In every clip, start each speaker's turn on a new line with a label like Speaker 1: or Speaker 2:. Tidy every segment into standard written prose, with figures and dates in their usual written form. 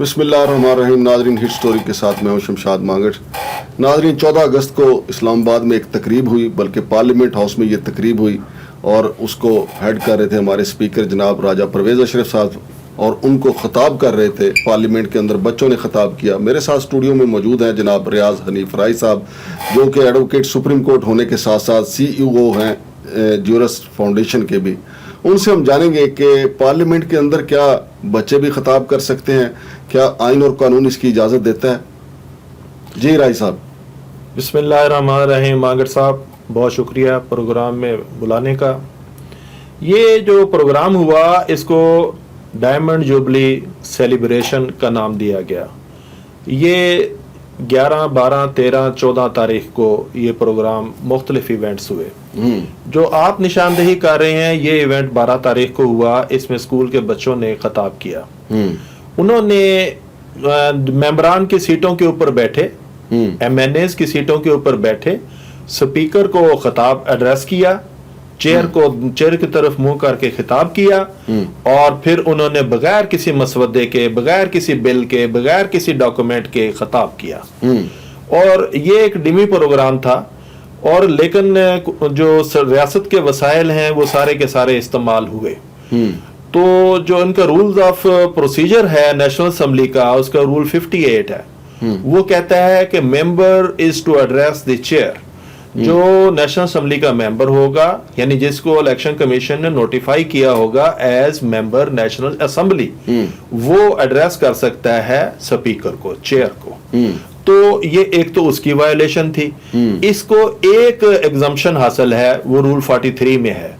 Speaker 1: بسم اللہ الرحمن الرحیم. ناظرین، ہٹ سٹوری کے ساتھ میں ہوں شمشاد مانگڑ. ناظرین، 14 اگست کو اسلام آباد میں ایک تقریب ہوئی، بلکہ پارلیمنٹ ہاؤس میں یہ تقریب ہوئی، اور اس کو ہیڈ کر رہے تھے ہمارے اسپیکر جناب راجہ پرویز اشرف صاحب، اور ان کو خطاب کر رہے تھے پارلیمنٹ کے اندر. بچوں نے خطاب کیا. میرے ساتھ اسٹوڈیو میں موجود ہیں جناب ریاض حنیف رائی صاحب، جو کہ ایڈوکیٹ سپریم کورٹ ہونے کے ساتھ ساتھ CEO ہیں جورس فاؤنڈیشن کے بھی. ان سے ہم جانیں گے کہ پارلیمنٹ کے اندر کیا بچے بھی خطاب کر سکتے ہیں، کیا آئین اور قانون اس کی اجازت دیتا ہے؟ جی رائی صاحب.
Speaker 2: بسم اللہ الرحمن الرحیم. مانگڑ صاحب، بہت شکریہ پروگرام میں بلانے کا. یہ جو پروگرام ہوا اس کو ڈائمنڈ جوبلی سیلیبریشن کا نام دیا گیا. یہ 11، 12، 13، 14 تاریخ کو یہ پروگرام مختلف ایونٹس ہوئے. جو آپ نشاندہی کر رہے ہیں، یہ ایونٹ 12 تاریخ کو ہوا. اس میں اسکول کے بچوں نے خطاب کیا. انہوں نے ممبران کی سیٹوں کے اوپر بیٹھے، MNAs کی سیٹوں کے اوپر بیٹھے، سپیکر کو خطاب ایڈریس کیا، چیئر کی طرف منہ کر کے خطاب کیا، اور پھر انہوں نے بغیر کسی مسودے کے، بغیر کسی بل کے، بغیر کسی ڈاکومنٹ کے خطاب کیا. اور یہ ایک ڈمی پروگرام تھا، اور لیکن جو ریاست کے وسائل ہیں وہ سارے کے سارے استعمال ہوئے. تو جو ان کا رولز آف پروسیجر ہے نیشنل اسمبلی کا، اس کا رول 58 ہے. وہ کہتا ہے کہ ممبر از ٹو ایڈریس دی چیئر. جو نیشنل اسمبلی کا ممبر ہوگا، یعنی جس کو الیکشن کمیشن نے نوٹیفائی کیا ہوگا ایز ممبر نیشنل اسمبلی، وہ ایڈریس کر سکتا ہے سپیکر کو، چیئر کو. تو یہ ایک تو اس کی وائلیشن تھی. اس کو ایک ایگزمپشن حاصل ہے، وہ رول 43 میں ہے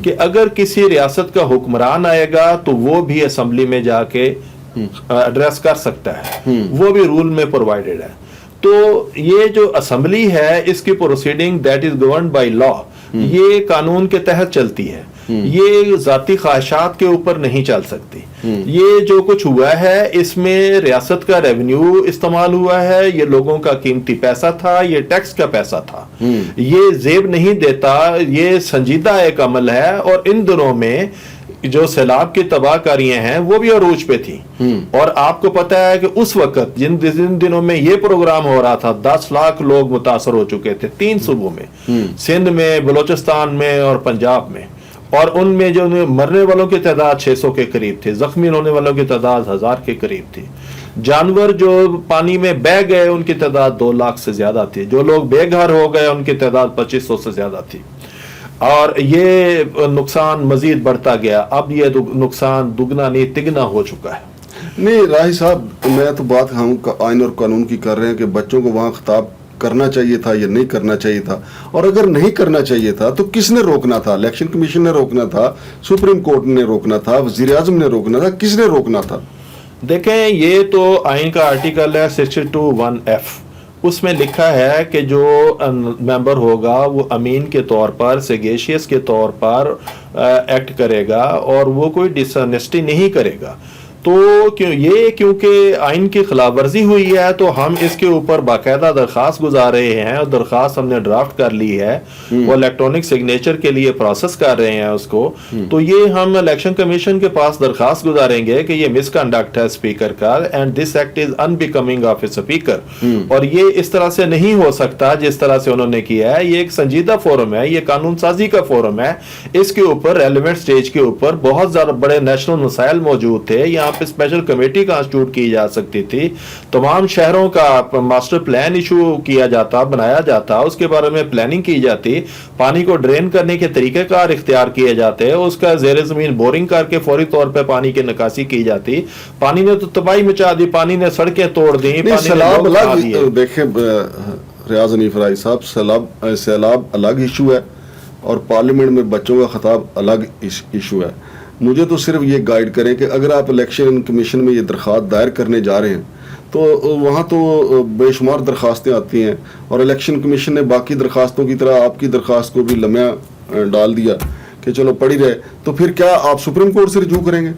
Speaker 2: کہ اگر کسی ریاست کا حکمران آئے گا تو وہ بھی اسمبلی میں جا کے ایڈریس کر سکتا ہے. وہ بھی رول میں پرووائڈڈ ہے. تو یہ جو اسمبلی ہے، اس کی proceeding that is governed by law, یہ قانون کے تحت چلتی ہے. یہ ذاتی خواہشات کے اوپر نہیں چل سکتی. یہ جو کچھ ہوا ہے اس میں ریاست کا ریونیو استعمال ہوا ہے، یہ لوگوں کا قیمتی پیسہ تھا، یہ ٹیکس کا پیسہ تھا. یہ زیب نہیں دیتا، یہ سنجیدہ ایک عمل ہے. اور ان دنوں میں جو سیلاب کی تباہ کاریاں ہیں وہ بھی عروج پہ تھی. اور آپ کو پتا ہے کہ اس وقت جن دنوں میں یہ پروگرام ہو رہا تھا، 10 لاکھ لوگ متاثر ہو چکے تھے 3 صوبوں میں، سندھ میں، بلوچستان میں اور پنجاب میں. اور ان میں جو مرنے والوں کی تعداد 600 کے قریب تھی، زخمی ہونے والوں کی تعداد 1000 کے قریب تھی. جانور جو پانی میں بہ گئے ان کی تعداد 2 لاکھ سے زیادہ تھی. جو لوگ بے گھر ہو گئے ان کی تعداد 2500 سے زیادہ تھی. اور یہ نقصان مزید بڑھتا گیا. اب یہ نقصان دگنا نہیں تگنا ہو چکا ہے.
Speaker 1: نہیں راہی صاحب، میں تو بات ہم آئین اور قانون کی کر رہے ہیں کہ بچوں کو وہاں خطاب کرنا چاہیے تھا یا نہیں کرنا چاہیے تھا. اور اگر نہیں کرنا چاہیے تھا تو کس نے روکنا تھا؟ الیکشن کمیشن نے روکنا تھا، سپریم کورٹ نے روکنا تھا، وزیر اعظم نے روکنا تھا، کس نے روکنا تھا؟
Speaker 2: دیکھیں، یہ تو آئین کا آرٹیکل ہے 62(1)(f). اس میں لکھا ہے کہ جو ممبر ہوگا وہ امین کے طور پر، سیگیشیس کے طور پر ایکٹ کرے گا، اور وہ کوئی ڈس آنیسٹی نہیں کرے گا. تو کیونکہ آئین کی خلاف ورزی ہوئی ہے تو ہم اس کے اوپر باقاعدہ درخواست گزار رہے ہیں، اور درخواست ہم نے ڈرافٹ کر لی ہے. وہ الیکٹرانک سگنیچر کے لیے پروسیس کر رہے ہیں اس کو. تو یہ ہم الیکشن کمیشن کے پاس درخواست گزاریں گے کہ یہ مس کنڈکٹ ہے اسپیکر کا، and this act is in becoming of a speaker. اور یہ اس طرح سے نہیں ہو سکتا جس طرح سے انہوں نے کیا ہے. یہ ایک سنجیدہ فورم ہے، یہ قانون سازی کا فورم ہے. اس کے اوپر ریلیونٹ سٹیج کے اوپر بہت زیادہ بڑے نیشنل مسائل موجود تھے. یہاں پہ اسپیشل کمیٹی کانسٹیٹیوٹ کی جا سکتی تھی، تمام شہروں کا ماسٹر پلان ایشو کیا جاتا، بنایا جاتا، اس کے بارے میں پلاننگ کی جاتی، پانی کو ڈرین کرنے کے طریقہ کار اختیار کیے جاتے، اس کا زیر زمین بورنگ کر کے فوری طور پہ پانی کی نکاسی کی جاتی. پانی نے تو تباہی مچا دی، پانی نے سڑکیں توڑ دی.
Speaker 1: سیلاب الگ، دیکھیں ریاض حنیف رائی صاحب، سیلاب الگ ایشو ہے اور پارلیمنٹ میں بچوں کا خطاب الگ ایشو ہے. مجھے تو صرف یہ گائیڈ کریں کہ اگر آپ الیکشن کمیشن میں یہ درخواست دائر کرنے جا رہے ہیں تو وہاں تو بے شمار درخواستیں آتی ہیں، اور الیکشن کمیشن نے باقی درخواستوں کی طرح آپ کی درخواست کو بھی لمحہ ڈال دیا کہ چلو پڑھی رہے. تو پھر کیا آپ سپریم کورٹ سے رجوع کریں گے؟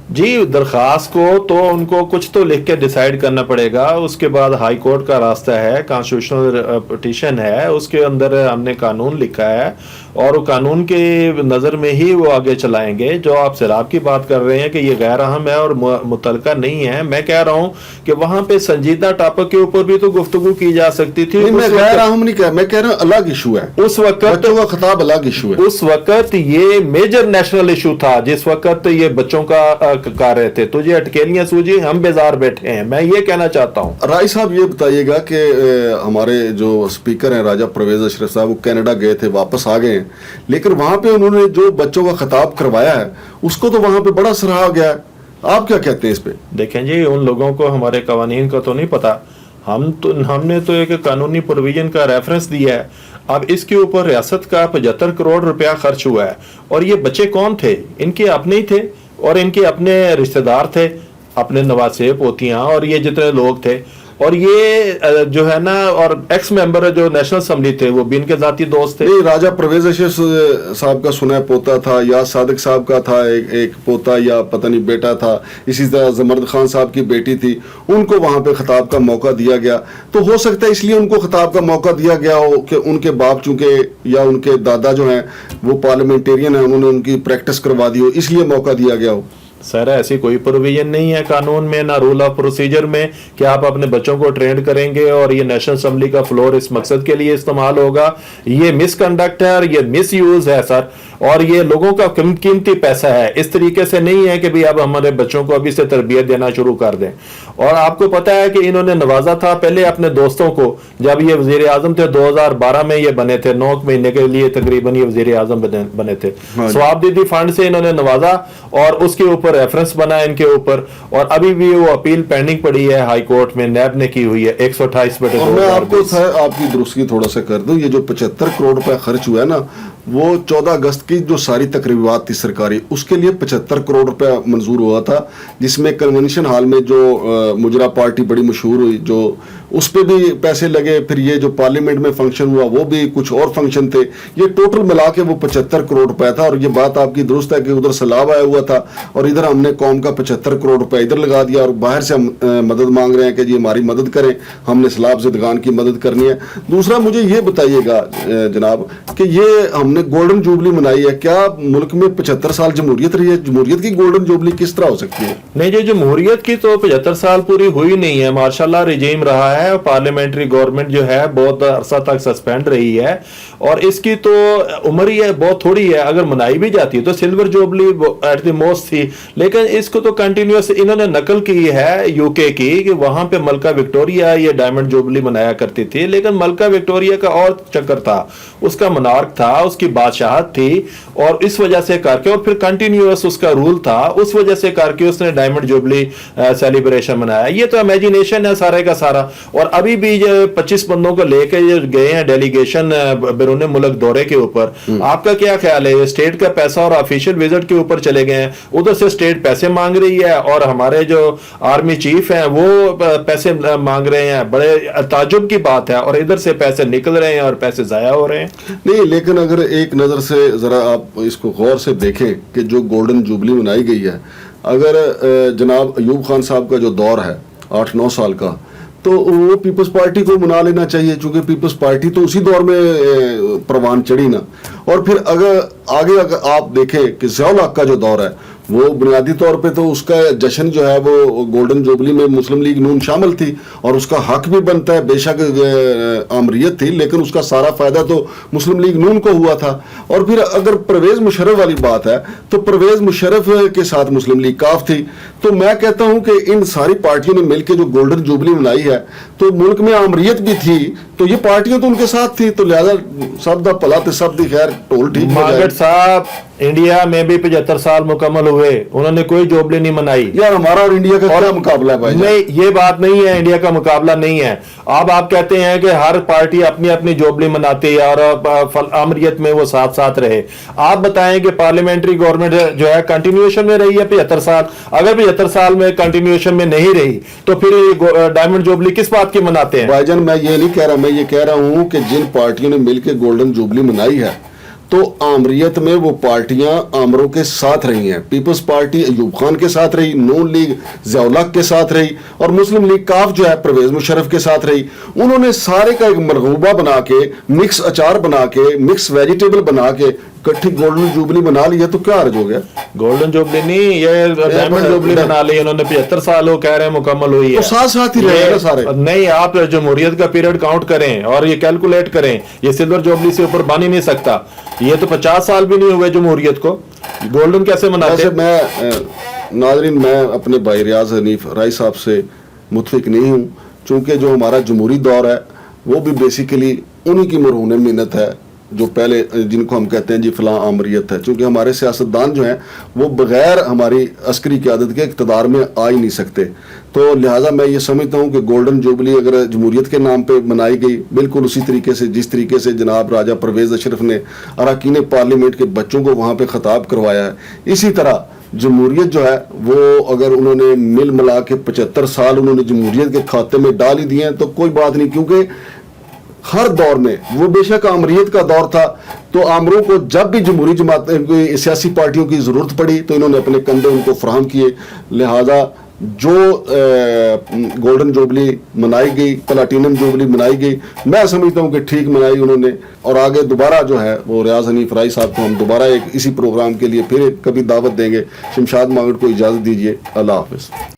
Speaker 2: جی، درخواست کو تو ان کو کچھ تو لکھ کے ڈیسائیڈ کرنا پڑے گا. اس کے بعد ہائی کورٹ کا راستہ ہے، کانسٹیٹیوشنل پٹیشن ہے، اس کے اندر ہم نے قانون لکھا ہے اور وہ कानून के नज़र में ही वो आगे चलाएंगे। जो आप सैलाब की बात कर रहे हैं कि ये गैर अहम है और मुतलका नहीं है, मैं कह रहा हूँ कि वहाँ पे संजीदा टॉपिक के ऊपर भी तो गुफ्तगू की जा सकती थी।
Speaker 1: मैं गैर अहम नहीं कह, मैं कह रहा हूँ अलग इशू है,
Speaker 2: उस वक्त
Speaker 1: बच्चों का खिताब अलग इशू है।
Speaker 2: उस वक्त ये मेजर नेशनल इशू था जिस वक्त ये बच्चों का कर रहे थे, तो ये अटकेलियां सूझी, हम बेजार बैठे हैं, मैं ये कहना चाहता हूँ।
Speaker 1: राय साहब ये बताइएगा कि हमारे जो स्पीकर हैं राजा परवेज अशरफ साहब, वो कनाडा गए थे, वापस आ गए हैं, लेकिन वहां पे उन्होंने जो बच्चों का खिताब करवाया है उसको तो वहां पे बड़ा सराहा गया है। आप क्या कहते हैं इस पे?
Speaker 2: देखें जी, उन लोगों को हमारे कवानीन का तो नहीं पता, हमने तो एक कानूनी प्रोविजन का रेफरेंस दिया है। अब इसके ऊपर रियासत का 75 करोड़ रुपया खर्च हुआ है, और ये बच्चे कौन थे? इनके अपने ही थे और इनके अपने रिश्तेदार थे, अपने नवासे पोतियां और ये जितने लोग थे, और ये जो है ना, और एक्स मेंबर जो नेशनल असेंबली थे वो भी इनके जाती दोस्त थे।
Speaker 1: नहीं, राजा परवेज अशरफ साहब का सुना पोता था, या सादिक साहब का था एक पोता या पता नहीं बेटा था, इसी तरह जमर्द खान साहब की बेटी थी, उनको वहां पे खिताब का मौका दिया गया। तो हो सकता है इसलिए उनको खिताब का मौका दिया गया हो कि उनके बाप चूंकि या उनके दादा जो हैं वो पार्लियामेंटेरियन हैं, उन्होंने उनकी प्रैक्टिस करवा दी हो, इसलिए मौका दिया गया हो।
Speaker 2: सर ऐसी कोई प्रोविजन नहीं है कानून में, ना रूल ऑफ प्रोसीजर में कि आप अपने बच्चों को ट्रेंड करेंगे और ये नेशनल असेंबली का फ्लोर इस मकसद के लिए इस्तेमाल होगा। ये मिसकंडक्ट है और ये मिस यूज है सर, और ये लोगों का कीमती पैसा है। इस तरीके से नहीं है कि भी अब हमारे बच्चों को अभी से तरबियत देना शुरू कर दें। और आपको पता है कि इन्होंने नवाजा था पहले अपने दोस्तों को, जब ये वजीर आजम थे 2012 में ये बने थे, 9 महीने के लिए तकरीबन ये वजीर आजम बने थे। स्वाब दीदी फंड से इन्होंने नवाजा और उसके ऊपर रेफरेंस बना इनके ऊपर, और अभी भी वो अपील पेंडिंग पड़ी है हाई कोर्ट में, नैब ने की हुई है 128/2।
Speaker 1: मैं आपको आपकी दुरुस्ती थोड़ा सा कर दूं, ये जो 75 करोड़ रुपया खर्च हुआ है ना, वो 14 अगस्त की जो सारी तकरीबात थी सरकारी, उसके लिए 75 करोड़ रुपया मंजूर हुआ था, जिसमें कन्वेंशन हॉल में जो मुजरा पार्टी बड़ी मशहूर हुई, जो उस पे भी पैसे लगे, फिर ये जो पार्लियामेंट में फंक्शन हुआ वो भी कुछ और फंक्शन थे, ये टोटल मिला के वो 75 करोड़ रुपया था। और ये बात आपकी दुरुस्त है कि उधर सैलाब आया हुआ था और इधर हमने कौम का 75 करोड़ रुपया इधर लगा दिया, और बाहर से हम मदद मांग रहे हैं कि जी हमारी मदद करें, हमने सैलाब ज़दगान की मदद करनी है। दूसरा मुझे ये बताइएगा जनाब कि ये हमने गोल्डन जुबली मनाई है, क्या मुल्क में 75 साल जमहूरियत रही है? जमहूरियत की गोल्डन जुबली किस तरह हो सकती है?
Speaker 2: नहीं जी, जमहूरियत की तो 75 साल पूरी हुई नहीं है, माशाल्लाह रिजीम रहा है, पार्लियामेंट्री गवर्नमेंट जो है बहुत अरसा तक सस्पेंड रही है, और इसकी तो उम्र ही है बहुत थोड़ी है। अगर मनाई भी जाती है तो silver jubilee at the most थी, लेकिन इसको तो कंटिन्यूस इन्होंने नकल की है यूके की, कि वहां पे मलका विक्टोरिया ये डायमंड जुबली मनाया करती थी, लेकिन मलका विक्टोरिया का और चक्कर था, उसका मनार्क था, उसकी बादशाहत थी, और इस वजह से करके, और फिर कंटिन्यूस उसका रूल था, उस वजह से करके उसने डायमंड जुबली सेलिब्रेशन मनाया। ये तो इमेजिनेशन है सारे का सारा। और अभी भी 25 बंदों को लेकर गए हैं डेलीगेशन बैरून मुल्क दौरे के ऊपर, आपका क्या ख्याल है? स्टेट का पैसा और ऑफिशियल विजिट के ऊपर चले गए हैं, उधर से स्टेट पैसे मांग रही है और हमारे जो आर्मी चीफ हैं वो पैसे मांग रहे हैं, बड़े ताजुब की बात है, और इधर से पैसे निकल रहे हैं और पैसे जाया हो रहे हैं।
Speaker 1: नहीं, लेकिन अगर एक नज़र से ज़रा आप इसको गौर से देखें कि जो गोल्डन जुबली मनाई गई है, अगर जनाब अयूब खान साहब का जो दौर है 8-9 साल का, तो वो पीपल्स पार्टी को मना लेना चाहिए, चूंकि पीपल्स पार्टी तो उसी दौर में परवान चढ़ी ना। और फिर अगर आगे अगर आप देखें कि ज़ियाउल हक का जो दौर है, वो बुनियादी तौर पे तो उसका जश्न जो है वो गोल्डन जुबली में मुस्लिम लीग नून शामिल थी, और उसका हक भी बनता है, बेशक आमरीत थी, लेकिन उसका सारा फायदा तो मुस्लिम लीग नून को हुआ था। और फिर अगर परवेज मुशर्रफ वाली बात है, तो परवेज मुशर्रफ के साथ मुस्लिम लीग काफ थी। तो मैं कहता हूं कि इन सारी पार्टियों ने मिलकर जो गोल्डन जुबली मनाई है, तो मुल्क में आमरीत भी थी, तो ये पार्टियां तो उनके साथ थी, तो लिहाजा सब दा भला ते सब दी खैर टोल ठीक।
Speaker 2: मागट साहब, इंडिया में भी 75 साल मुकम्मल हुए, उन्होंने कोई जुबली नहीं मनाई।
Speaker 1: यार हमारा और इंडिया का क्या मुकाबला है भाई?
Speaker 2: नहीं, ये बात नहीं है, इंडिया का मुकाबला नहीं है। अब आप कहते हैं कि हर पार्टी अपनी अपनी जुबली मनाती है और आमरीत में वो साथ साथ रहे। आप बताएं कि पार्लियामेंट्री गवर्नमेंट जो है कंटिन्यूएशन में रही है 75 साल, अगर 75 साल में कंटिन्यूएशन में नहीं रही तो फिर डायमंड जुबली किस बात की मनाते हैं?
Speaker 1: भाईजान मैं ये नहीं कह रहा, मैं ये कह रहा हूँ कि जिन पार्टियों ने मिलकर गोल्डन जुबली मनाई है, तो आमरीत में वो पार्टियां आमरों के साथ रही हैं। पीपल्स पार्टी अयूब खान के साथ रही, नून लीग ज़िया-उल-हक के साथ रही, और मुस्लिम लीग काफ जो है परवेज मुशर्रफ के साथ रही। उन्होंने सारे का एक मरगूबा बना के, मिक्स अचार बना के, मिक्स वेजिटेबल बना के इकट्ठी गोल्डन जुबली बना ली है, तो क्या अर्ज हो गया?
Speaker 2: गोल्डन जुबली नहीं, ये डायमंड जुबली बना ली इन्होंने। 75 साल हो कह रहे हैं मुकम्मल हुई है,
Speaker 1: तो साथ साथ ही रहे ना सारे।
Speaker 2: नहीं, आप जमहूरियत का पीरियड काउंट करें और ये कैलकुलेट करें, ये सिल्वर जुबली से ऊपर बन ही नहीं सकता। ये तो 50 साल भी नहीं हुए जमहूरियत को, गोल्डन कैसे मनाते?
Speaker 1: वैसे मैं नाज़रीन, मैं अपने भाई रियाज हनीफ राय साहब से मुतफिक नहीं हूँ, चूँकि जो हमारा जमहूरी दौर है वो भी बेसिकली उन्हीं की मरहून मिन्नत है जो पहले, जिनको हम कहते हैं जी फलां आमरीत है। चूँकि हमारे सियासतदान जो हैं वो बग़ैर हमारी अस्करी क़यादत के इक़्तिदार में आ ही नहीं सकते, तो लिहाजा मैं ये समझता हूँ कि गोल्डन जुबली अगर जमहूरियत के नाम पे मनाई गई, बिल्कुल उसी तरीके से जिस तरीके से जनाब राजा परवेज़ अशरफ ने अरकान पार्लियामेंट के बच्चों को वहाँ पे ख़िताब करवाया है, इसी तरह जमहूरियत जो है वो अगर उन्होंने मिल मिला के 75 साल उन्होंने जमहूरियत के खाते में डाल ही दिए हैं तो कोई बात नहीं, क्योंकि हर दौर में वो बेशक आमरीत का दौर था, तो आमरों को जब भी जमहूरी जमात कोई सियासी पार्टियों की ज़रूरत पड़ी तो इन्होंने अपने कंधे उनको फराहम किए। लिहाजा जो गोल्डन जुबली मनाई गई, प्लैटिनम जुबली मनाई गई, मैं समझता हूँ कि ठीक मनाई उन्होंने, और आगे दोबारा जो है वो रियाज हनीफ राय साहब को हम दोबारा एक इसी प्रोग्राम के लिए फिर कभी दावत देंगे। शमशाद मांगट को इजाज़त दीजिए। अल्लाह हाफ़िज़।